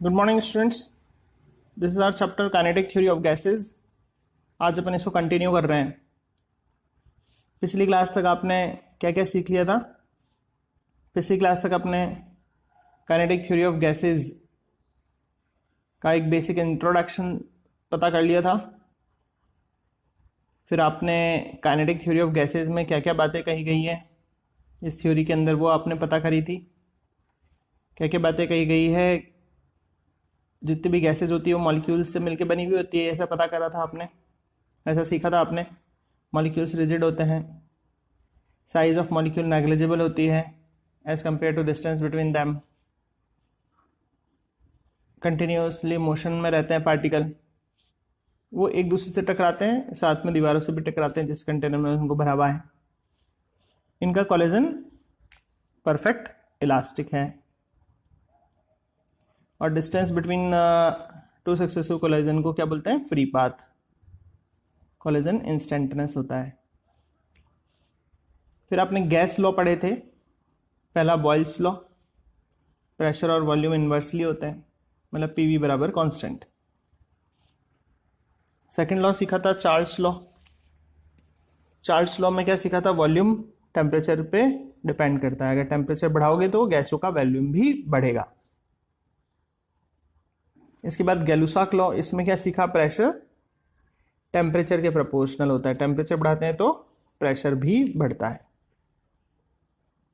Good morning students, this is our chapter kinetic theory of gases. आज अपन इसको continue कर रहे हैं। पिछली क्लास तक आपने क्या क्या सीख लिया था? पिछली क्लास तक आपने काइनेटिक थ्योरी ऑफ गैसेस का एक बेसिक इंट्रोडक्शन पता कर लिया था। फिर आपने काइनेटिक थ्योरी ऑफ गैसेस में क्या क्या बातें कही गई है इस थ्योरी के अंदर, वो आपने पता करी थी। क्या क्या बातें कही गई है, जितनी भी गैसेज होती है वो मॉलिक्यूल्स से मिलकर बनी हुई होती है, ऐसा पता करा था आपने, ऐसा सीखा था आपने। मॉलिक्यूल्स रिजिड होते हैं, साइज ऑफ मॉलिक्यूल नेग्लिजिबल होती है as compare to distance between them, continuously motion में रहते हैं पार्टिकल, वो एक दूसरे से टकराते हैं, साथ में दीवारों से भी टकराते हैं जिस कंटेनर में उनको भरा हुआ है। इनका कोलिजन परफेक्ट इलास्टिक है और distance between two successive collision को क्या बोलते हैं? Free path. कोलिजन इंस्टेंटेनियस होता है। फिर आपने गैस लॉ पढ़े थे। पहला बॉयल्स लॉ, प्रेशर और वॉल्यूम इन्वर्सली होते हैं, मतलब पीवी बराबर कांस्टेंट। सेकंड लॉ सीखा था चार्ल्स लॉ। चार्ल्स लॉ में क्या सीखा था? वॉल्यूम टेम्परेचर पे डिपेंड करता है, अगर टेम्परेचर बढ़ाओगे तो गैसों का वॉल्यूम भी बढ़ेगा। इसके बाद गैलुसाक लॉ, इसमें क्या सीखा? प्रेशर टेम्परेचर के प्रोपोर्शनल होता है, टेम्परेचर बढ़ाते हैं तो प्रेशर भी बढ़ता है।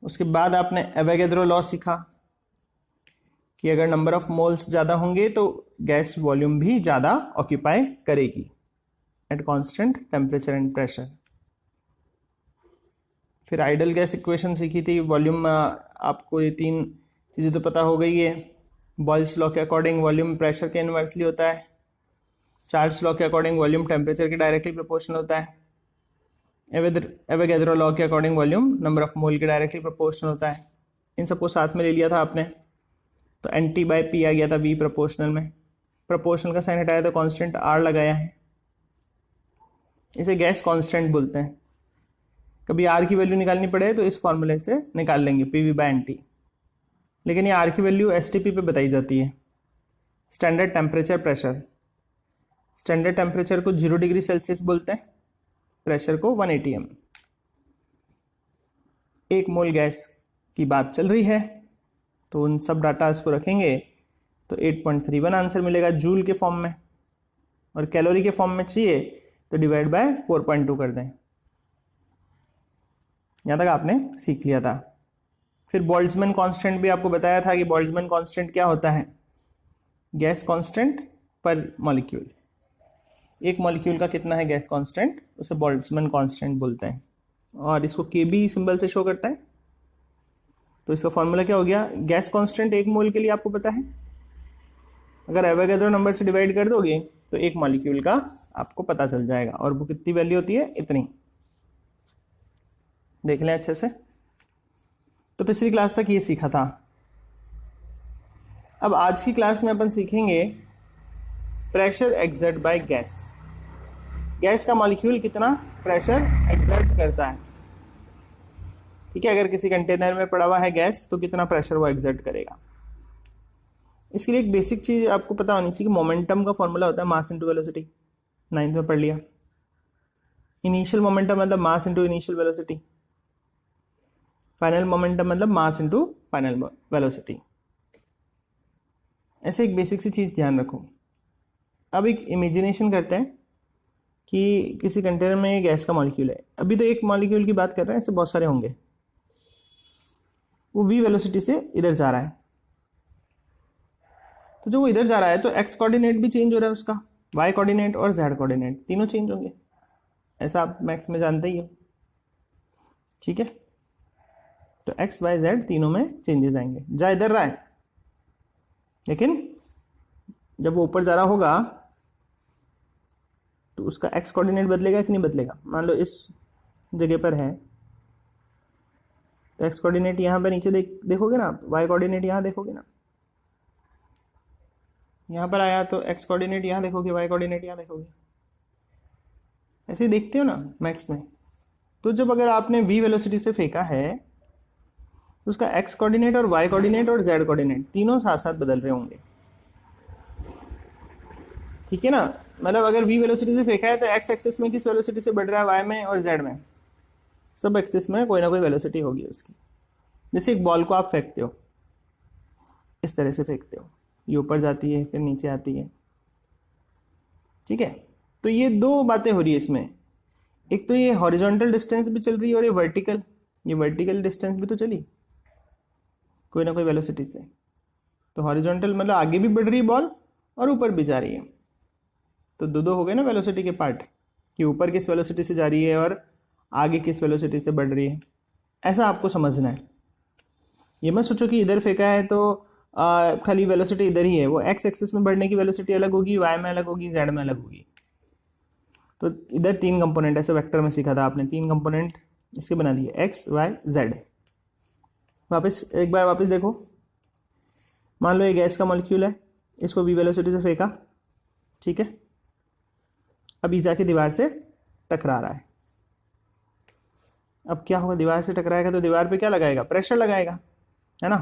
उसके बाद आपने एवोगैड्रो लॉ सीखा कि अगर नंबर ऑफ मोल्स ज़्यादा होंगे तो गैस वॉल्यूम भी ज़्यादा ऑक्यूपाई करेगी at constant temperature and pressure. फिर आइडल गैस इक्वेशन सीखी थी। वॉल्यूम, आपको ये तीन चीज़ें तो पता हो गई है। बॉयल्स लॉ के अकॉर्डिंग वॉल्यूम प्रेशर के इनवर्सली होता है। चार्ल्स लॉ के अकॉर्डिंग वॉल्यूम टेम्परेचर के डायरेक्टली प्रोपोर्शनल होता है। एवोगैड्रो लॉ के according volume number of mole के डायरेक्टली प्रोपोर्शनल होता है। इन सबको साथ में ले लिया था आपने, तो NT बाई P आ गया था V प्रोपोर्शनल में। प्रोपोर्शनल का साइन हटाया तो कांस्टेंट R लगाया है। इसे गैस कांस्टेंट बोलते हैं। कभी R की वैल्यू निकालनी पड़े तो इस फॉर्मूले से निकाल लेंगे, PV बाई NT। लेकिन ये R की वैल्यू STP पे बताई जाती है, standard temperature pressure. Standard temperature को 0 डिग्री सेल्सियस बोलते हैं, प्रेशर को 180 m। एक मोल गैस की बात चल रही है तो उन सब डाटा इसको रखेंगे तो 8.31 आंसर मिलेगा जूल के फॉर्म में, और कैलोरी के फॉर्म में चाहिए तो डिवाइड बाय 4.2 कर दें। यहाँ तक आपने सीख लिया था। फिर बोल्ट्जमैन कांस्टेंट भी आपको बताया था कि बोल्ट्जमैन कांस्टेंट क्या होता है? गैस कांस्टेंट पर मॉलिक्यूल। एक मॉलिक्यूल का कितना है गैस कांस्टेंट, उसे बोल्ट्जमैन कांस्टेंट बोलते हैं, और इसको KB सिंबल से शो करता है। तो इसका फॉर्मूला क्या हो गया? गैस कांस्टेंट एक मोल के लिए आपको पता है, अगर एवोगैड्रो नंबर से डिवाइड कर दोगे तो एक मॉलिक्यूल का आपको पता चल जाएगा, और वो कितनी वैल्यू होती है? इतनी। देख लें अच्छे से। तो पिछली क्लास तक ये सीखा था। अब आज की क्लास में अपन सीखेंगे pressure exert by gas. Gas का मॉलिक्यूल कितना प्रेशर एक्सर्ट करता है, ठीक है? अगर किसी कंटेनर में पड़ा हुआ है गैस तो कितना प्रेशर वो एक्सर्ट करेगा। इसके लिए एक बेसिक चीज आपको पता होनी चाहिए कि मोमेंटम का फॉर्मूला होता है मास इनटू वेलोसिटी। 9th में पढ़ लिया। इनिशियल मोमेंटम मतलब mass into initial velocity. Final momentum मतलब मास इनटू फाइनल वेलोसिटी। ऐसे एक बेसिक सी चीज ध्यान रखो। अब एक इमेजिनेशन करते हैं कि किसी कंटेनर में गैस का मॉलिक्यूल है। अभी तो एक मॉलिक्यूल की बात कर रहे हैं, ऐसे बहुत सारे होंगे। वो V वेलोसिटी से इधर जा रहा है, तो जो वो इधर जा रहा है तो X कोऑर्डिनेट भी चेंज हो रहा है उसका, Y कोऑर्डिनेट और Z कोऑर्डिनेट तीनों चेंज होंगे, ऐसा आप मैथ्स में जानते ही हो, ठीक है? तो X Y Z तीनों में चेंजेस आएंगे। जा इधर रहा है, लेकिन जब वो ऊपर जा रहा होगा तो उसका X कोऑर्डिनेट बदलेगा कि नहीं बदलेगा? मान लो इस जगह पर है तो X कोऑर्डिनेट यहाँ पर नीचे देखोगे ना आप, Y कोऑर्डिनेट यहाँ देखोगे ना, यहाँ पर आया तो X कोऑर्डिनेट यहाँ देखोगे, Y कोऑर्डिनेट यहाँ देखोगे। ऐसे ही देखते हो ना मैथ्स में। तो जब अगर आपने V वेलोसिटी से फेंका है तो उसका X कोऑर्डिनेट और Y कोऑर्डिनेट और Z कोऑर्डिनेट तीनों साथ साथ बदल रहे होंगे। ठीक है ना। मतलब अगर v वेलोसिटी से फेंका है तो x एक्सिस में किस वेलोसिटी से बढ़ रहा है, y में और z में, सब एक्सिस में कोई ना कोई वेलोसिटी होगी उसकी। जैसे एक बॉल को आप फेंकते हो, इस तरह से फेंकते हो, ये ऊपर जाती है फिर नीचे आती है, ठीक है। तो ये दो बातें हो रही है इसमें, एक तो ये हॉरिजॉन्टल डिस्टेंस भी चल रही है और ये वर्टिकल डिस्टेंस भी तो चली कोई ना कोई वेलोसिटी से। तो हॉरिजॉन्टल मतलब आगे भी बढ़ रही है बॉल और ऊपर भी जा रही है, तो दो हो गए ना वेलोसिटी के पार्ट, कि ऊपर किस वेलोसिटी से जा रही है और आगे किस वेलोसिटी से बढ़ रही है। ऐसा आपको समझना है। ये मत सोचो कि इधर फेंका है तो खाली वेलोसिटी इधर ही है, वो एक्स एक्सिस में बढ़ने की वेलोसिटी अलग होगी, वाई में अलग होगी, जेड में अलग होगी। तो इधर तीन कंपोनेंट, ऐसे वेक्टर में सीखा था आपने, तीन कंपोनेंट इसके बना दिए, एक्स वाई जेड। वापस एक बार वापस देखो, मान लो ये गैस का मॉलिक्यूल है, इसको वी वेलोसिटी से फेंका, ठीक है। अभी जाके दीवार से टकरा रहा है। अब क्या होगा, दीवार से टकराएगा तो दीवार पे क्या लगाएगा, प्रेशर लगाएगा, है ना।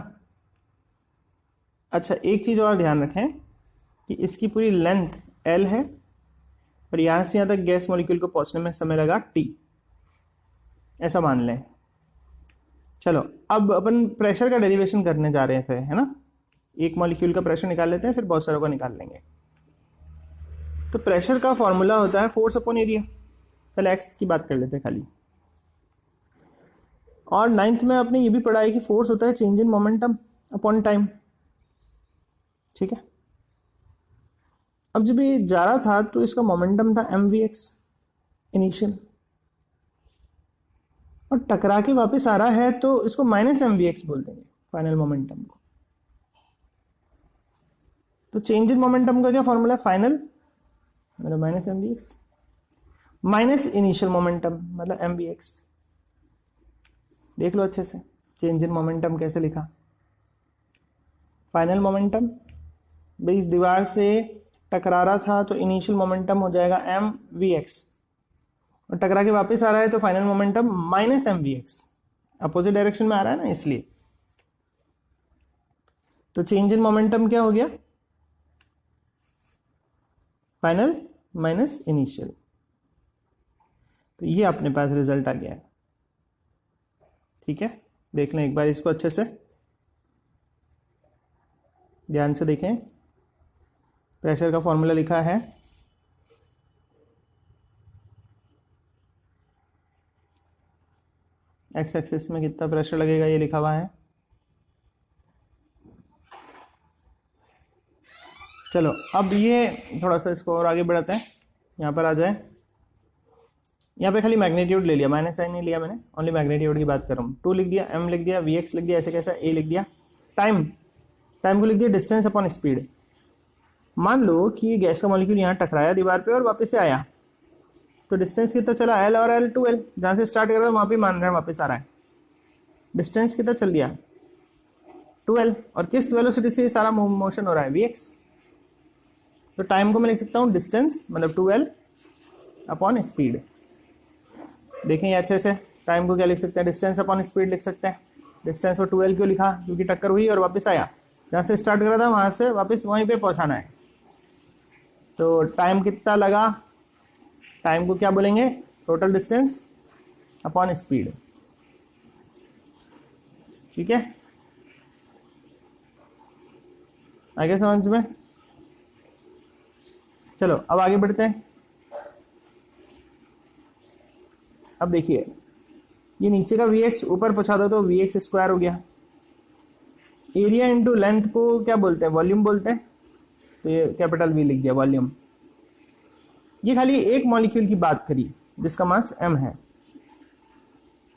अच्छा एक चीज और ध्यान रखें कि इसकी पूरी लेंथ L है और यहां से यहां तक गैस मॉलिक्यूल को पहुंचने में समय लगा T, ऐसा मान लें। चलो अब अपन प्रेशर का डेरिवेशन करने जा रहे थे, है ना। एक मॉलिक्यूल का प्रेशर निकाल लेते हैं, फिर बहुत सारों का निकाल लेंगे। तो प्रेशर का फॉर्मूला होता है फोर्स अपॉन एरिया। पहले एक्स की बात कर लेते हैं खाली। और नाइन्थ में आपने ये भी पढ़ा है कि फोर्स होता है change in momentum upon time, ठीक है। अब जब ये जा रहा था तो इसका मोमेंटम था mvx इनिशियल, और टकरा के वापस आ रहा है तो इसको माइनस mvx बोल देंगे फाइनल मोमेंटम को। तो चेंज इन मोमेंटम का क्या फॉर्मूला है, फाइनल मतलब minus mvx minus initial momentum मतलब mvx। देख लो अच्छे से चेंज इन मोमेंटम कैसे लिखा। फाइनल मोमेंटम भाई इस दीवार से टकरा रहा था तो इनिशियल मोमेंटम हो जाएगा mvx, और टकरा के वापस आ रहा है तो final momentum minus mvx, opposite direction में आ रहा है ना इसलिए। तो चेंज इन मोमेंटम क्या हो गया, फाइनल माइनस इनिशियल। तो ये अपने पास रिजल्ट आ गया है, ठीक है। देख लें एक बार इसको अच्छे से, ध्यान से देखें। प्रेशर का फॉर्मूला लिखा है एक्स एक्सिस में कितना प्रेशर लगेगा ये लिखा हुआ है। चलो अब ये थोड़ा सा इसको और आगे बढ़ाते हैं, यहाँ पर आ जाए। यहाँ पे खाली मैग्नीट्यूड ले लिया, माइनस साइन नहीं लिया मैंने, ओनली मैग्नीट्यूड की बात कर रहा हूँ। 2 लिख दिया, m लिख दिया, vx लिख दिया, ऐसे कैसा a लिख दिया। टाइम को लिख दिया डिस्टेंस अपॉन स्पीड। मान लो कि ये गैस का मॉलिक्यूल यहाँ टकराया दीवार पे और वापस से आया, तो डिस्टेंस कितना चला, l और l 2l, जहाँ से स्टार्ट कर रहा है वहाँ पे मान रहे हैं वापस आ रहा है। डिस्टेंस कितना चल दिया 2l, और किस वेलोसिटी से सारा मोशन हो रहा है, vx। तो टाइम को मैं लिख सकता हूँ डिस्टेंस मतलब 2l अपॉन स्पीड। देखें ये अच्छे से, टाइम को क्या लिख सकते हैं, डिस्टेंस अपॉन स्पीड लिख सकते हैं। डिस्टेंस को 2l क्यों लिखा, क्योंकि टक्कर हुई और वापस आया, जहाँ से स्टार्ट करा था वहाँ से वापस वहीं पे पहुँचाना है। तो टाइम कितना लगा, टाइम को क्या बोलेंगे, टोटल डिस्टेंस अपॉन स्पीड, ठीक है। आगे समझ में। चलो अब आगे बढ़ते हैं। अब देखिए ये नीचे का vx ऊपर पहुंचा दो तो vx स्क्वायर हो गया। एरिया इंटू लेंथ को क्या बोलते हैं, वॉल्यूम बोलते हैं, तो ये कैपिटल V लिख दिया वॉल्यूम। ये खाली एक मॉलिक्यूल की बात करी जिसका मास m है,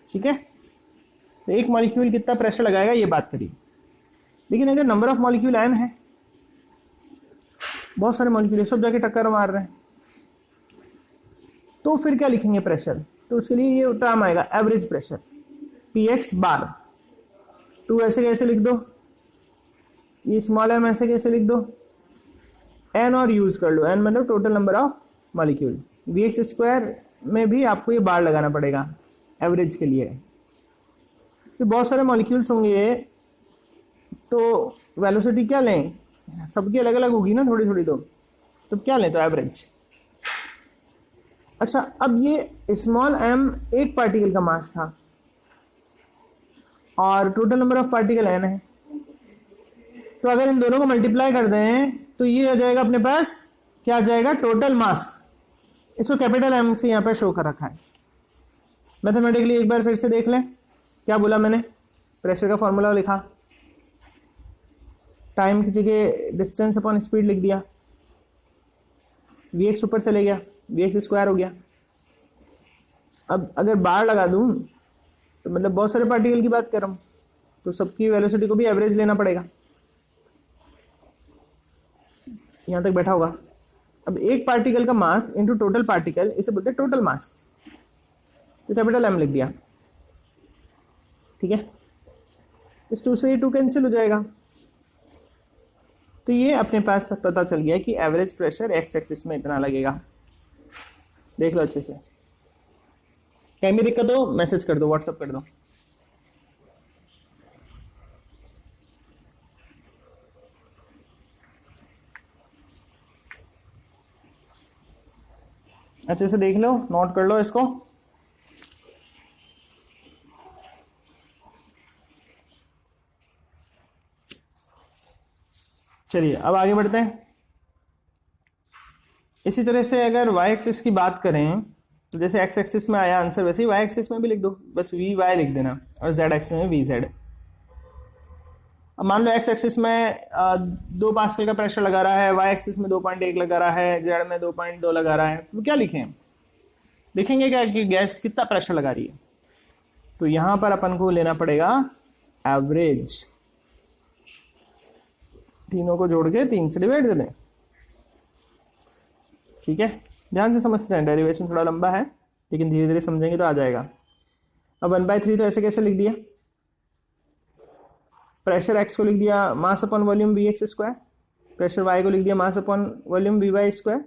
ठीक है। तो एक मॉलिक्यूल कितना प्रेशर लगाएगा ये बात करी। लेकिन अगर नंबर ऑफ मॉलिक्यूल n है, बहुत सारे मॉलिक्यूल सब जाके टक्कर मार रहे हैं, तो फिर क्या लिखेंगे प्रेशर। तो उसके लिए ये टर्म आएगा एवरेज प्रेशर, px बार। 2 ऐसे कैसे लिख दो, ये स्मॉल m ऐसे कैसे लिख दो, n और यूज कर लो, n मतलब total number of molecule. vx square में भी आपको ये बार लगाना पड़ेगा एवरेज के लिए। तो बहुत सारे मॉलिक्यूल्स होंगे तो वेलोसिटी क्या लें, सबकी अलग अलग होगी ना थोड़ी थोड़ी। तो तो क्या लें, तो एवरेज। अच्छा, अब ये स्मॉल m एक पार्टिकल का मास था और total number of particle n है, तो अगर इन दोनों को मल्टीप्लाई कर दें तो ये आ जाएगा अपने पास, क्या आ जाएगा, टोटल मास। इसको कैपिटल M से यहाँ पे शो कर रखा है। मैथमेटिकली एक बार फिर से देख लें, क्या बोला मैंने, प्रेशर का फॉर्मूला लिखा, टाइम की जगह डिस्टेंस अपॉन स्पीड लिख दिया, Vx ऊपर चले गया, Vx स्क्वायर हो गया। अब अगर बार लगा दूं तो मतलब बहुत सारे पार्टिकल की बात कर रहा हूं, तो सबकी वेलोसिटी को भी एवरेज लेना पड़ेगा। यहां तक बैठा होगा। अब एक पार्टिकल का मास इनटू टोटल पार्टिकल, इसे बोलते हैं टोटल मास, तो कैपिटल M लिख दिया। ठीक है, इस 2 से ये 2 कैंसिल हो जाएगा, तो ये अपने पास पता चल गया कि एवरेज प्रेशर एक्स एक्सिस में इतना लगेगा। देख लो अच्छे से, कहीं भी दिक्कत हो मैसेज कर दो, व्हाट्सएप कर दो। अच्छे से देख लो, नोट कर लो इसको। चलिए अब आगे बढ़ते हैं। इसी तरह से अगर y एक्सिस की बात करें तो जैसे x एक्सिस में आया आंसर, वैसे ही y एक्सिस में भी लिख दो, बस vy लिख देना, और z एक्सिस में vz। अब मान लो x एक्सिस में 2 पास्कल का प्रेशर लगा रहा है, y एक्सिस में 2.1 लगा रहा है, z में 2.2 लगा रहा है, तो क्या लिखें, देखेंगे क्या कि गैस कितना प्रेशर लगा रही है। तो यहां पर अपन को लेना पड़ेगा एवरेज, तीनों को जोड़ के 3 से डिवाइड कर दें। ठीक है, ध्यान से समझते हैं, डेरिवेशन थोड़ा लंबा है लेकिन धीरे धीरे समझेंगे तो आ जाएगा। अब 1/3 तो ऐसे कैसे लिख दिया, प्रेशर x को लिख दिया mass upon volume Vx square, pressure y को लिख दिया mass upon volume Vy square,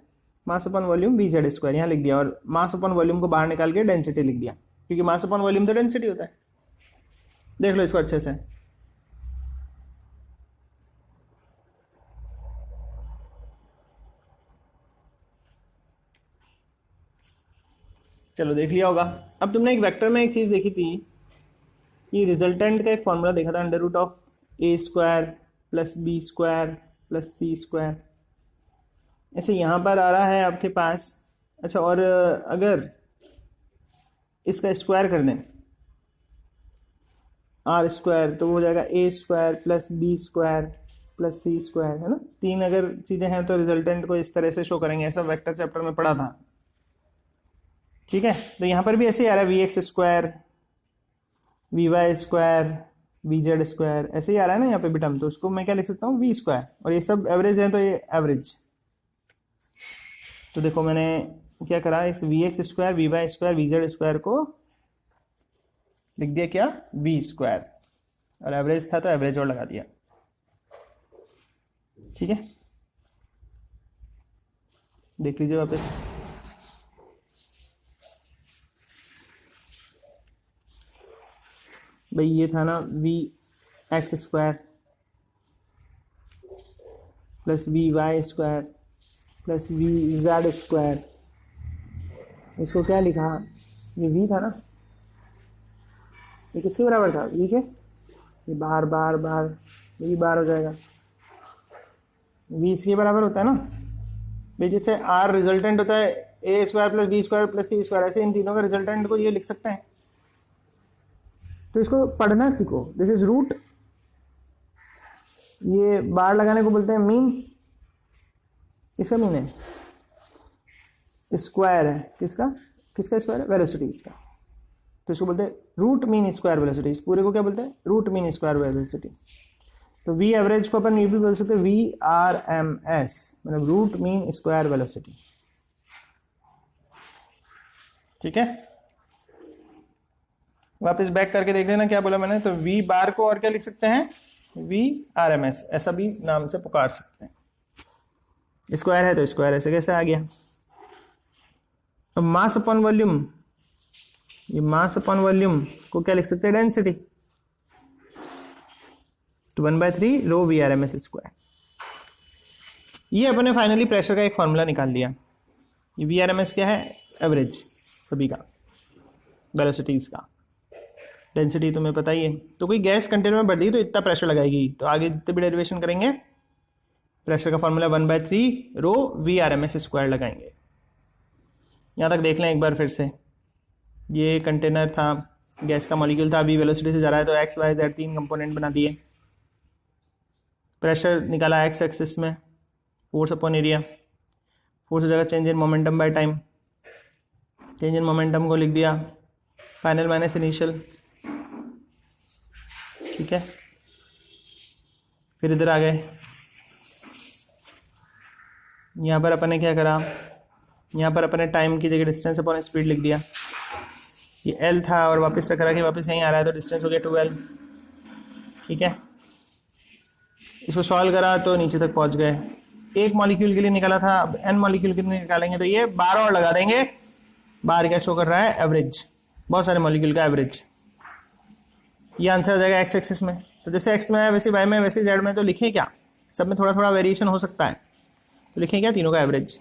mass upon volume Vz square यहाँ लिख दिया, और मास अपॉन वॉल्यूम को बाहर निकाल के डेंसिटी लिख दिया, क्योंकि मास अपॉन वॉल्यूम तो डेंसिटी होता है। देख लो इसको अच्छे से। चलो देख लिया होगा। अब तुमने एक वेक्टर में एक चीज देखी थी कि रिजल्टेंट का एक फॉर्मूला देखा था, under root of a square plus B square plus C square, ऐसे यहाँ पर आ रहा है आपके पास। अच्छा, और अगर इसका स्क्वायर कर दें आर स्क्वायर तो वो हो जाएगा a square plus B square plus C square, है ना। 3 अगर चीजें हैं तो रिजल्टेंट को इस तरह से शो करेंगे, ऐसा वेक्टर चैप्टर में पढ़ा था। ठीक है, तो यहाँ पर भी ऐसे ही आ रहा है Vx square Vy square Vz square, ऐसे ही आ रहा है ना यहाँ पे भी टर्म, तो उसको मैं क्या लिख सकता हूँ V स्क्वायर, और ये सब एवरेज है तो ये एवरेज। तो देखो मैंने क्या करा, इस Vx square Vy square Vz square को लिख दिया क्या, V स्क्वायर, और एवरेज था तो एवरेज और लगा दिया। ठीक है, देख लीजिए वापस। भाई ये था ना Vx square plus Vy square plus Vz square, इसको क्या लिखा, ये V था ना, ये किसके बराबर था, V के, ये बाहर बाहर बाहर, ये बाहर हो जाएगा, V इसके बराबर होता है ना भाई। जैसे R रिजल्टेंट होता है a square plus B square plus C square, ऐसे इन तीनों का रिजल्टेंट को ये लिख सकते हैं। तो इसको पढ़ना सीखो, दिस इज रूट, ये बार लगाने को बोलते हैं मीन, इसका मीन है, स्क्वायर है किसका, किसका स्क्वायर है, वेलोसिटी इसका, तो इसको बोलते हैं रूट मीन स्क्वायर वेलोसिटी। इस पूरे को क्या बोलते हैं, रूट मीन स्क्वायर वेलोसिटी। तो वी एवरेज को अपन ये भी बोल सकते हैं VRMS, मतलब रूट मीन स्क्वायर वेलोसिटी। ठीक है, वापस बैक करके देख लेना क्या बोला मैंने। तो V बार को और क्या लिख सकते हैं, VRMS, ऐसा भी नाम से पुकार सकते हैं। स्क्वायर है तो स्क्वायर ऐसे कैसे आ गया। अब मास अपॉन वॉल्यूम, ये मास अपॉन वॉल्यूम को क्या लिख सकते हैं, डेंसिटी, तो 1/3 रो VRMS स्क्वायर। ये अपने फाइनली प्रेशर का एक फॉर्मूला निकाल लिया। ये वी आर एम एस क्या है, एवरेज सभी का, वेलोसिटीज़ का। डेंसिटी तुम्हें पता ही है। तो कोई गैस कंटेनर में बढ़ रही तो इतना प्रेशर लगाएगी, तो आगे जितने भी डेरिवेशन करेंगे प्रेशर का formula 1/3 rho we R M S square लगाएंगे। यहाँ तक देख लें एक बार फिर से। ये कंटेनर था, गैस का मॉलिक्यूल था, अभी वेलोसिटी से जा रहा है, तो एक्स वाई जेड 3 कंपोनेंट बना दिए। प्रेशर निकाला एक्स एक्सिस में, फोर्स अपॉन एरिया, फोर्स जगह change in momentum by time, change in momentum को लिख दिया फाइनल माइनस इनिशियल। ठीक है, फिर इधर आ गए। यहाँ पर अपन ने क्या करा, यहाँ पर अपन ने टाइम की जगह डिस्टेंस अपॉन स्पीड लिख दिया। ये एल था और वापस रख रहा कि वापस यहीं आ रहा है, तो डिस्टेंस हो गया 2L। ठीक है, इसको सॉल्व करा तो नीचे तक पहुंच गए। एक मॉलिक्यूल के लिए निकाला था, अब एन मॉलिक्यूल के लिए निकालेंगे तो ये 12 और लगा देंगे। बाहर क्या शो कर रहा है, एवरेज, बहुत सारे मॉलिक्यूल का एवरेज। ये आंसर आ जाएगा एक्स एक्सिस में। तो जैसे एक्स में है वैसे वाई में वैसे जेड में, तो लिखें क्या, सब में थोड़ा थोड़ा वेरिएशन हो सकता है, तो लिखें क्या, तीनों का एवरेज।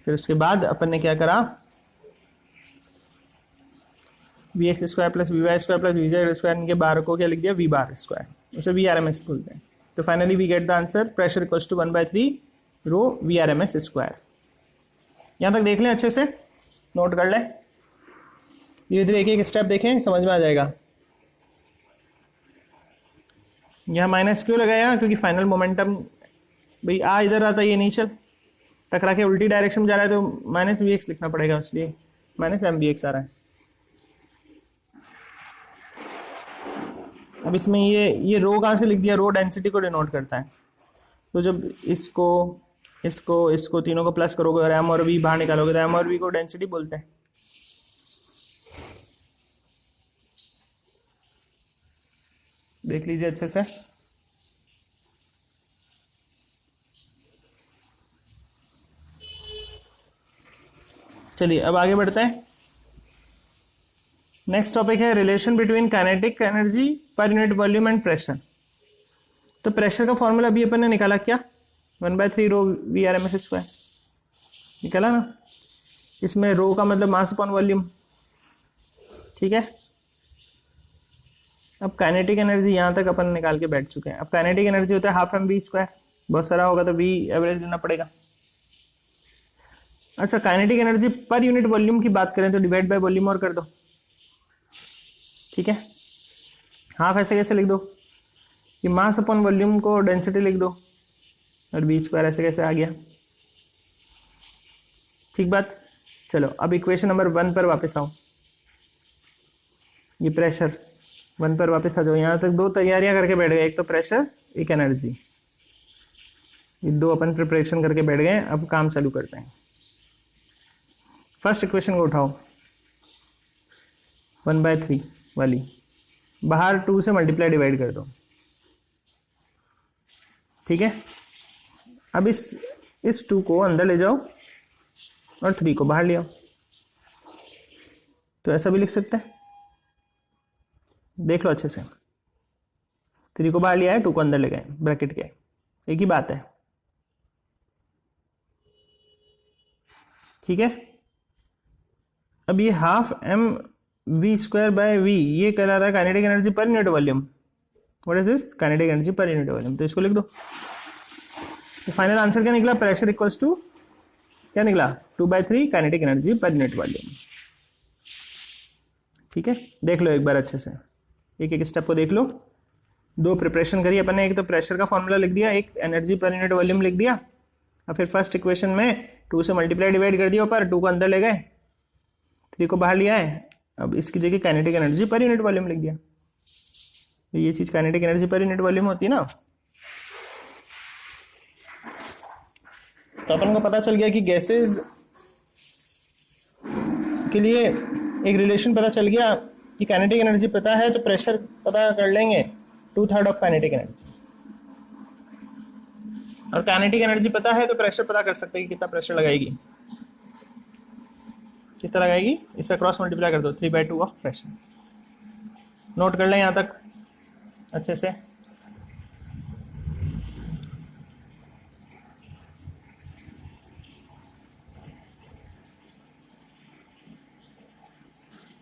फिर उसके बाद अपन ने क्या करा, V X square plus V Y square plus V Z square, इनके बार को क्या लिख दिया, वी बार स्क्वायर, उसे वी आर एम एस बोलते हैं। तो finally we get the answer pressure equals to 1/3 rho we R M S square. यहाँ तक देख लें, अच्छे से नोट कर लें, धीरे धीरे एक एक स्टेप देखें, समझ में आ जाएगा। यहाँ माइनस क्यों लगाया, क्योंकि फाइनल मोमेंटम भाई आ इधर आता है, ये इनिशियल टकरा के उल्टी डायरेक्शन में जा रहा है, तो माइनस वी एक्स लिखना पड़ेगा, इसलिए माइनस एम वी एक्स आ रहा है। अब इसमें ये रो कहाँ से लिख दिया, रो डेंसिटी को डिनोट करता है। तो जब इसको इसको इसको तीनों को प्लस करोगे और एम और वी बाहर निकालोगे, तो एम और वी को डेंसिटी बोलते हैं। देख लीजिए अच्छे से। चलिए अब आगे बढ़ते हैं। नेक्स्ट टॉपिक है relation between kinetic energy per unit volume and pressure. तो प्रेशर का फॉर्मूला अभी अपन ने निकाला क्या, 1/3 rho we R M S square निकाला ना। इसमें रो का मतलब मास अपॉन वॉल्यूम। ठीक है, अब काइनेटिक एनर्जी यहाँ तक अपन निकाल के बैठ चुके हैं। अब काइनेटिक एनर्जी होता है हाफ एम वी स्क्वायर, बहुत सारा होगा तो वी एवरेज देना पड़ेगा। अच्छा, kinetic energy per unit volume की बात करें तो डिवाइड बाय वॉल्यूम और कर दो। ठीक है, हाफ ऐसे कैसे लिख दो कि मास अपॉन वॉल्यूम को डेंसिटी लिख दो, और वी स्क्वायर ऐसे कैसे आ गया। ठीक बात। चलो अब इक्वेशन नंबर 1 पर वापस आओ। ये प्रेशर 1 पर वापस आ जाओ। यहाँ तक दो तैयारियां करके बैठ गए, एक तो प्रेशर एक एनर्जी, ये दो अपन प्रिपरेशन करके बैठ गए। अब काम चालू करते हैं। फर्स्ट इक्वेशन को उठाओ, 1/3 वाली, बाहर 2 से मल्टीप्लाई डिवाइड कर दो। ठीक है, अब इस 2 को अंदर ले जाओ और 3 को बाहर ले आओ। तो ऐसा भी लिख सकते हैं, देख लो अच्छे से। 3 को बाहर लिया है, 2 को अंदर ले गए ब्रैकेट के, एक ही बात है। ठीक है, अब ये half M V square by V, ये कहलाता है kinetic energy per unit volume. What is this, kinetic energy per unit volume. तो इसको लिख दो। तो फाइनल आंसर क्या निकला, प्रेशर इक्वल्स टू क्या निकला, 2/3 kinetic energy per unit volume. ठीक है, देख लो एक बार अच्छे से, एक एक स्टेप को देख लो। दो प्रिपरेशन करी अपन ने, एक तो प्रेशर का फॉर्मूला लिख दिया, एक एनर्जी पर यूनिट वॉल्यूम लिख दिया। और फिर फर्स्ट इक्वेशन में 2 से मल्टीप्लाई डिवाइड कर दिया ऊपर, 2 को अंदर ले गए, 3 को बाहर लिया है। अब इसकी जगह kinetic energy per unit volume लिख दिया। तो ये चीज kinetic energy per unit volume होती है ना। तो अपन को पता चल गया कि गैसेस के लिए एक रिलेशन पता चल गया कि काइनेटिक एनर्जी पता है तो प्रेशर पता कर लेंगे, 2/3 ऑफ काइनेटिक एनर्जी। और काइनेटिक एनर्जी पता है तो प्रेशर पता कर सकते हैं कि कितना प्रेशर लगाएगी, कितना लगाएगी, इसका क्रॉस मल्टीप्लाई कर दो, 3/2 ऑफ प्रेशर। नोट कर लें यहाँ तक अच्छे से।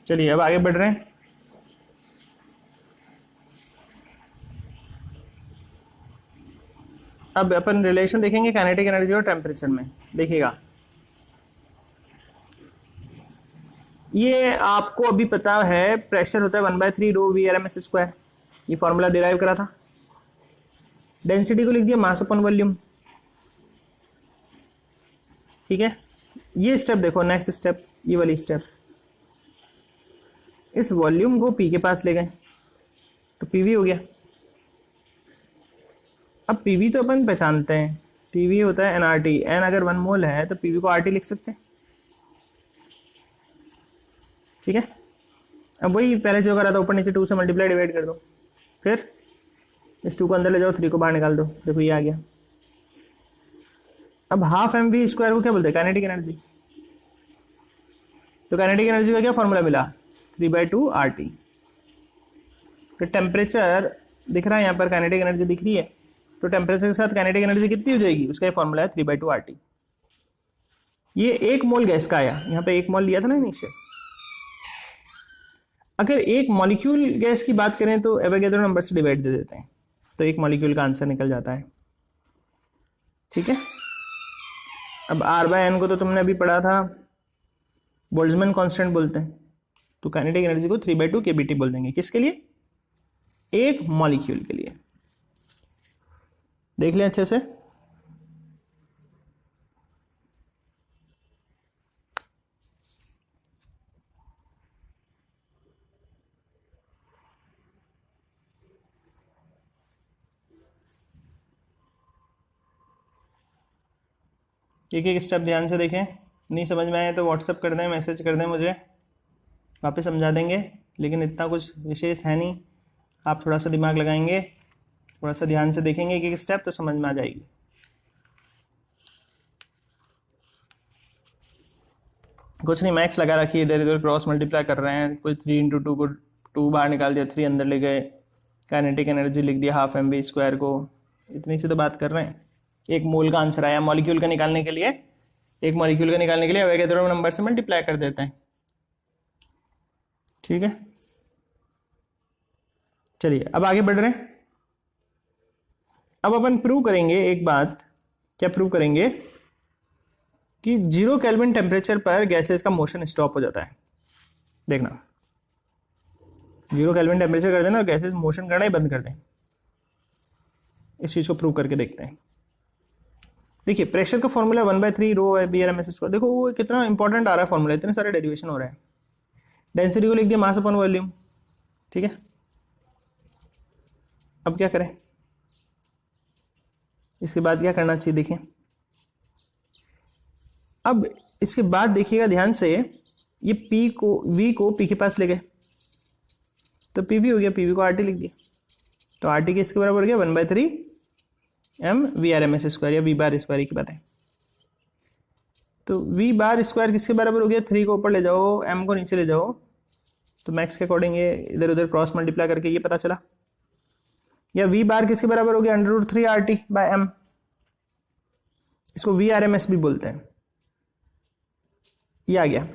चलिए अब आगे बढ़ रहे हैं। अब अपन रिलेशन देखेंगे काइनेटिक एनर्जी और टेम्परेचर में। देखिएगा, ये आपको अभी पता है प्रेशर होता है 1/3 ρ V/m²। ये फॉर्मूला डिराइव करा था। डेंसिटी को लिख दिया मास अपन वॉल्यूम। ठीक है, ये स्टेप देखो, नेक्स्ट स्टेप, ये वाली स्टेप, इस वॉल्यूम को पी के पास ले गए तो पीवी हो गया। अब पीवी तो अपन पहचानते हैं, पीवी होता है एनआरटी। एन अगर 1 मोल है तो पीवी को आरटी लिख सकते हैं। ठीक है, अब वही पहले जो करा था, ऊपर नीचे 2 से मल्टीप्लाई डिवाइड कर दो, फिर इस 2 को अंदर ले जाओ, 3 को बाहर निकाल दो, देखो ये आ गया। अब हाफ mv² को क्या बोलते हैं, काइनेटिक एनर्जी। तो काइनेटिक एनर्जी का क्या फॉर्मूला मिला, 3/2 RT। तो टेम्परेचर दिख रहा है यहाँ पर, काइनेटिक एनर्जी दिख रही है, तो टेम्परेचर के साथ काइनेटिक एनर्जी कितनी हो जाएगी, उसका फॉर्मूला है 3/2 RT। ये 1 मोल गैस का आया, यहाँ पे 1 मोल लिया था ना नीचे। अगर एक मॉलिक्यूल गैस की बात करें तो एवोगैड्रो नंबर से डिवाइड दे देते हैं, तो 1 मॉलिक्यूल का आंसर निकल जाता है। ठीक है, अब R/n को तो तुमने अभी पढ़ा था, बोल्ट्जमैन कांस्टेंट बोलते हैं। तो काइनेटिक एनर्जी को 3/2 kBT बोल देंगे। किसके लिए, एक मॉलिक्यूल के लिए। देख लें अच्छे से। एक एक स्टेप ध्यान से देखें। नहीं समझ में आए तो व्हाट्सएप कर दें, मैसेज कर दें मुझे, वापस समझा देंगे। लेकिन इतना कुछ विशेष है नहीं, आप थोड़ा सा दिमाग लगाएंगे, थोड़ा सा ध्यान से देखेंगे एक एक स्टेप, तो समझ में आ जाएगी। कुछ नहीं, मैक्स लगा रखी है, इधर इधर क्रॉस मल्टीप्लाई कर रहे हैं। कोई 3 × 2 को 2 बाहर निकाल दिया, 3 अंदर ले गए, काइनेटिक एनर्जी लिख दिया हाफ mv² को। इतनी सी तो बात कर रहे हैं। एक मोल का आंसर आया, मॉलिक्यूल का निकालने के लिए, एक मॉलिक्यूल का निकालने के लिए एवोगैड्रो नंबर से मल्टीप्लाई कर देते हैं। ठीक है, चलिए अब आगे बढ़ रहे हैं। अब अपन प्रूव करेंगे एक बात। क्या प्रूव करेंगे, कि 0 केल्विन टेम्परेचर पर गैसेस का मोशन स्टॉप हो जाता है। देखना, 0 केल्विन टेम्परेचर कर देना, गैसेस मोशन करना ही बंद कर दें। इस चीज को प्रूव करके देखते हैं। देखिए, प्रेशर का फॉर्मूला 1/3 ρ/V/m²। देखो वो कितना इंपॉर्टेंट आ रहा है फॉर्मूला, इतने सारे डेरिवेशन हो रहे हैं। डेंसिटी को लिख दिया मास अपन वॉल्यूम। ठीक है, अब क्या करें, इसके बाद क्या करना चाहिए देखें। अब इसके बाद देखिएगा ध्यान से, ये P को V को P के पास ले गए तो PV हो गया, PV को RT लिख दिया, तो RT किसके बराबर हो गया, 1/3 mV/m² या V⁻² की बात है। तो V⁻² किसके बराबर हो गया, 3 को ऊपर ले जाओ, m को नीचे ले जाओ, तो मैक्स के अकॉर्डिंग ये इधर उधर क्रॉस मल्टीप्लाई करके ये पता चला। या V⁻ किसके बराबर हो गया, √3 RT/m। इसको VRMS भी बोलते हैं। ये आ गया।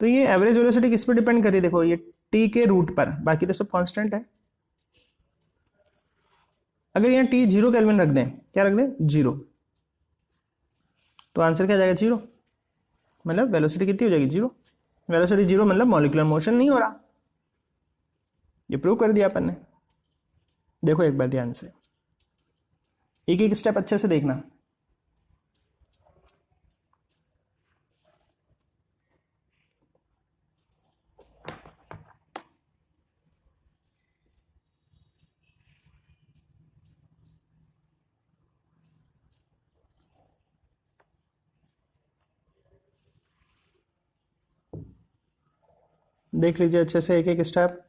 तो ये एवरेज वेलोसिटी किस पर डिपेंड कर रही है, देखो ये T के रूट पर, बाकी तो सब कांस्टेंट है। अगर यहाँ T 0 केल्विन रख दें, क्या रख दें, 0, तो आंसर क्या जाएगा, 0। मतलब वेलोसिटी कितनी हो जाएगी, 0। वेलोसिटी 0 मतलब मॉलिक्यूलर मोशन नहीं हो रहा। ये प्रूव कर दिया अपन ने। देखो एक बार ध्यान से, एक एक स्टेप अच्छे से देखना। देख लीजिए अच्छे से एक एक स्टेप।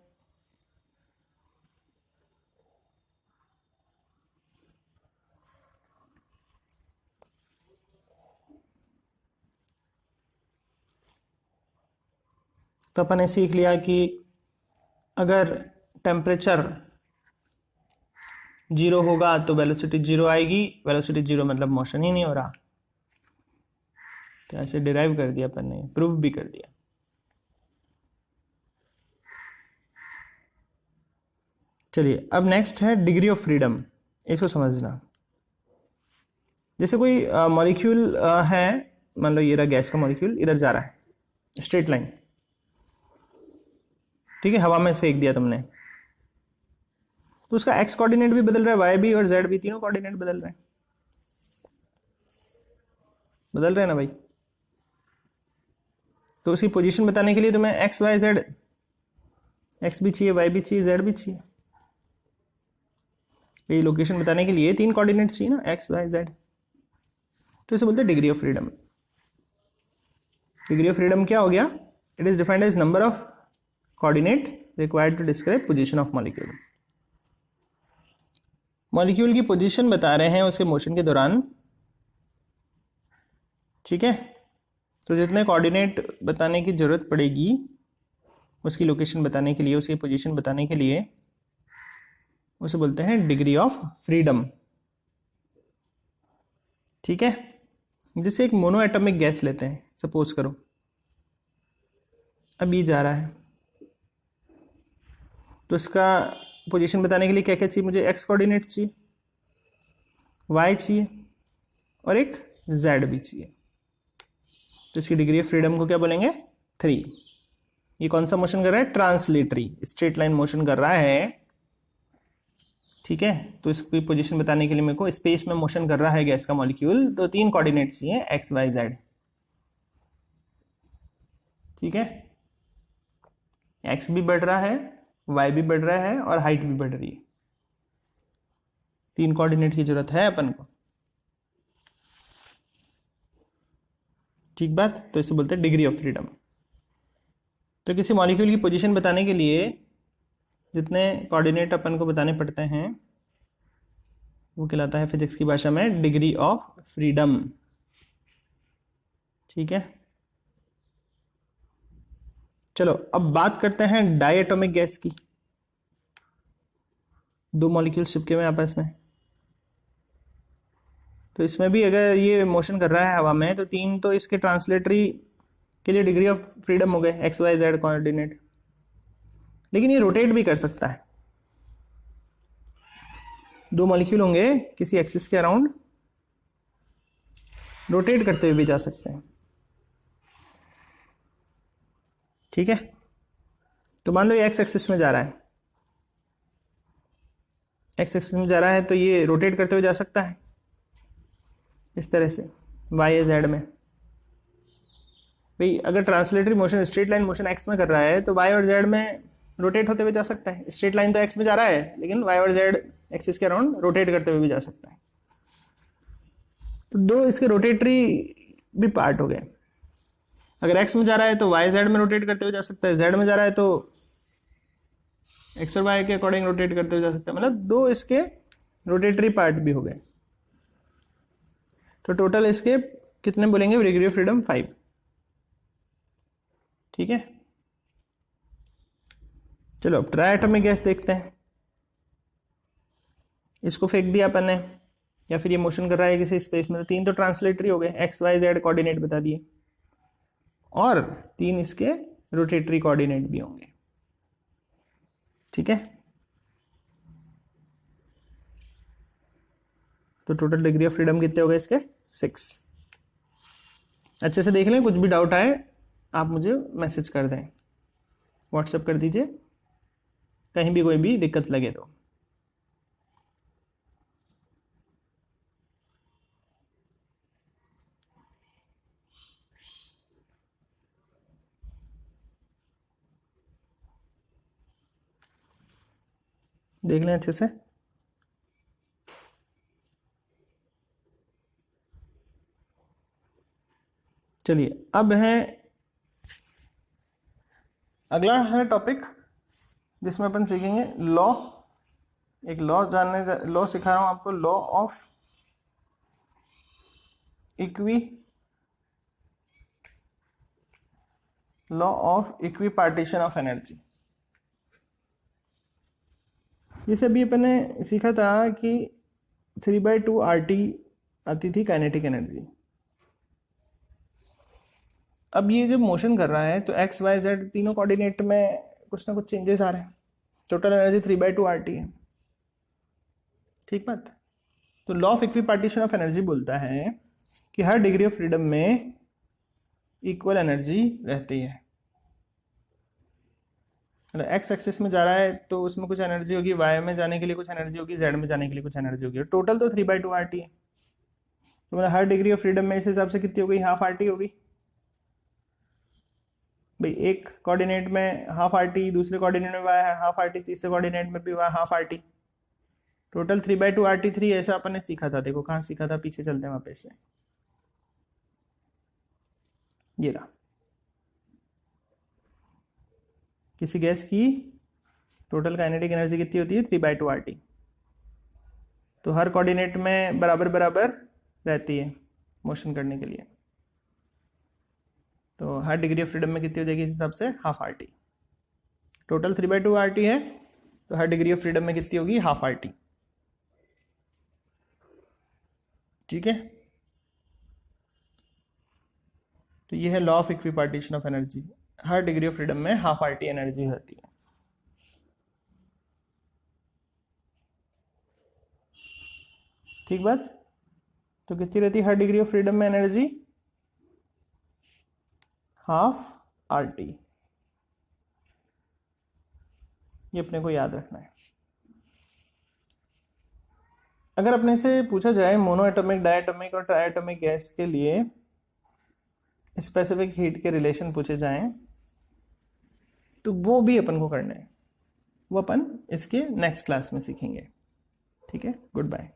तो अपन ने सीख लिया कि अगर टेम्परेचर 0 होगा तो वेलोसिटी 0 आएगी। वेलोसिटी 0 मतलब मोशन ही नहीं हो रहा। तो ऐसे डिराइव कर दिया अपन ने, प्रूव भी कर दिया। चलिए अब नेक्स्ट है डिग्री ऑफ फ्रीडम। इसको समझना, जैसे कोई मॉलिक्यूल है, मान लो ये रहा गैस का मॉलिक्यूल, इधर जा रहा है स्ट्रेट लाइन, ठीक है, हवा में फेंक दिया तुमने, तो उसका एक्स कोऑर्डिनेट भी बदल रहा है, वाई भी और जेड भी, तीनों कोऑर्डिनेट बदल रहे हैं, बदल रहे हैं ना भाई। तो उसकी पोजीशन बताने के लिए तुम्हें एक्स वाई जेड, एक्स भी चाहिए, वाई भी चाहिए, जेड भी चाहिए। ये लोकेशन बताने के लिए तीन कोऑर्डिनेट चाहिए ना, एक्स वाई जेड। तो इसे बोलते हैं degree of freedom. Degree of freedom क्या हो गया? It is defined as number of coordinate required to describe position of molecule. Molecule की पोजीशन बता रहे हैं उसके मोशन के दौरान, ठीक है। तो जितने कोऑर्डिनेट बताने की जरूरत पड़ेगी उसकी लोकेशन बताने के लिए, उसकी पोजीशन बताने के लिए, उसे बोलते हैं डिग्री ऑफ फ्रीडम, ठीक है। जैसे एक मोनो एटॉमिक गैस लेते हैं, सपोज करो अब ये जा रहा है, तो इसका पोजीशन बताने के लिए क्या क्या चाहिए मुझे? एक्स कोऑर्डिनेट चाहिए, वाई चाहिए और एक जेड भी चाहिए। तो इसकी डिग्री ऑफ फ्रीडम को क्या बोलेंगे? 3। ये कौन सा मोशन कर रहा है? ट्रांसलेटरी, स्ट्रेट लाइन मोशन कर रहा है, ठीक है। तो इसकी पोजीशन बताने के लिए मेरे को स्पेस में मोशन कर रहा है गैस का मॉलिक्यूल, तो 3 कोऑर्डिनेट चाहिए, एक्स वाई जेड, ठीक है। एक्स भी बढ़ रहा है, वाई भी बढ़ रहा है और हाइट भी बढ़ रही है, 3 कोऑर्डिनेट की जरूरत है अपन को, ठीक बात। तो इसे बोलते हैं डिग्री ऑफ फ्रीडम। तो किसी मॉलिक्यूल की पोजीशन बताने के लिए जितने कोऑर्डिनेट अपन को बताने पड़ते हैं वो कहलाता है फिजिक्स की भाषा में डिग्री ऑफ फ्रीडम, ठीक है। चलो अब बात करते हैं डायटोमिक गैस की। 2 मॉलिक्यूल चिपके हुए आपस में, तो इसमें भी अगर ये मोशन कर रहा है हवा में, तो 3 तो इसके ट्रांसलेटरी के लिए डिग्री ऑफ फ्रीडम हो गए, एक्स वाई जेड कोऑर्डिनेट। लेकिन ये रोटेट भी कर सकता है। 2 मॉलिक्यूल होंगे किसी एक्सिस के अराउंड, रोटेट करते हुए भी जा सकते हैं, ठीक है। तो मान लो ये एक्स एक्सिस में जा रहा है, एक्स एक्सिस में जा रहा है, तो ये रोटेट करते हुए जा सकता है इस तरह से, वाई या जेड में। भाई अगर translatory motion, straight line motion x में कर रहा है, तो वाई और जेड में रोटेट होते हुए जा सकता है। स्ट्रेट लाइन तो एक्स में जा रहा है, लेकिन वाई और जेड एक्सिस के अराउंड रोटेट करते हुए भी जा सकता है। तो 2 इसके रोटेटरी भी पार्ट हो गए। अगर एक्स में जा रहा है तो वाई जेड में रोटेट करते हुए जा सकता है, जेड में जा रहा है तो एक्स और वाई के अकॉर्डिंग रोटेट करते हुए जा सकता है। मतलब 2 इसके रोटेटरी पार्ट भी हो गए। तो टोटल इसके कितने बोलेंगे? डिग्री ऑफ फ्रीडम 5, ठीक है। चलो अब ट्राइएटॉमिक गैस देखते हैं। इसको फेंक दिया अपन ने, या फिर ये मोशन कर रहा है किसी स्पेस में, तो 3 तो ट्रांसलेटरी हो गए, एक्स वाई जेड कोऑर्डिनेट बता दिए, और 3 इसके रोटेटरी कोऑर्डिनेट भी होंगे, ठीक है। तो टोटल डिग्री ऑफ फ्रीडम कितने हो गए इसके? 6। अच्छे से देख लें, कुछ भी डाउट आए आप मुझे मैसेज कर दें, व्हाट्सएप कर दीजिए, कहीं भी कोई भी दिक्कत लगे तो। देख लें अच्छे से। चलिए अब है अगला है टॉपिक जिसमें अपन सीखेंगे लॉ। एक लॉ जानने का, लॉ सिखा रहा हूं आपको, law of equipartition of energy. जैसे अभी अपन ने सीखा था कि 3/2 RT आती थी काइनेटिक एनर्जी। अब ये जब मोशन कर रहा है तो एक्स वाई जेड तीनों कोऑर्डिनेट में कुछ ना कुछ चेंजेस आ रहे हैं। टोटल एनर्जी 3/2 RT है। ठीक बात। तो law of equipartition of energy बोलता है कि हर डिग्री ऑफ फ्रीडम में इक्वल एनर्जी रहती है। मतलब एक्स एक्सिस में जा रहा है तो उसमें कुछ एनर्जी होगी, वाई में जाने के लिए कुछ एनर्जी होगी, जेड में जाने के लिए कुछ एनर्जी होगी। टोटल तो 3/2 RT है। तो मतलब हर डिग्री ऑफ फ्रीडम में इस हिसाब से कितनी हो गई, हाफ RT होगी भाई। एक कोऑर्डिनेट में हाफ RT, दूसरे कोऑर्डिनेट में वाई है हाफ RT, तीसरे कोऑर्डिनेट में भी Y half RT। Total 3/2 RT3 ऐसा अपन ने सीखा था। देखो कहाँ सीखा था, पीछे चलते हैं वापस से। ये रहा। किसी गैस की टोटल काइनेटिक एनर्जी कितनी होती है, 3/2 RT। तो हर कोऑर्डिनेट में बराबर बराबर रहती है मोशन करने के लिए। तो हर डिग्री ऑफ फ्रीडम में कितनी हो जाएगी इस हिसाब से, हाफ RT। टोटल 3/2 RT है तो हर डिग्री ऑफ फ्रीडम में कितनी होगी, हाफ RT। ठीक है। तो ये है law of equipartition of energy. Her degree of freedom में हाफ RT एनर्जी होती है। ठीक बात। तो कितनी रहती है हर डिग्री ऑफ फ्रीडम में एनर्जी, हाफ RT। ये अपने को याद रखना है। अगर अपने से पूछा जाए मोनो एटॉमिक, डायटॉमिक और ट्राइएटॉमिक गैस के लिए स्पेसिफिक हीट के रिलेशन पूछे जाएं तो वो भी अपन को करना है। वो अपन इसके नेक्स्ट क्लास में सीखेंगे। ठीक है, गुड बाय।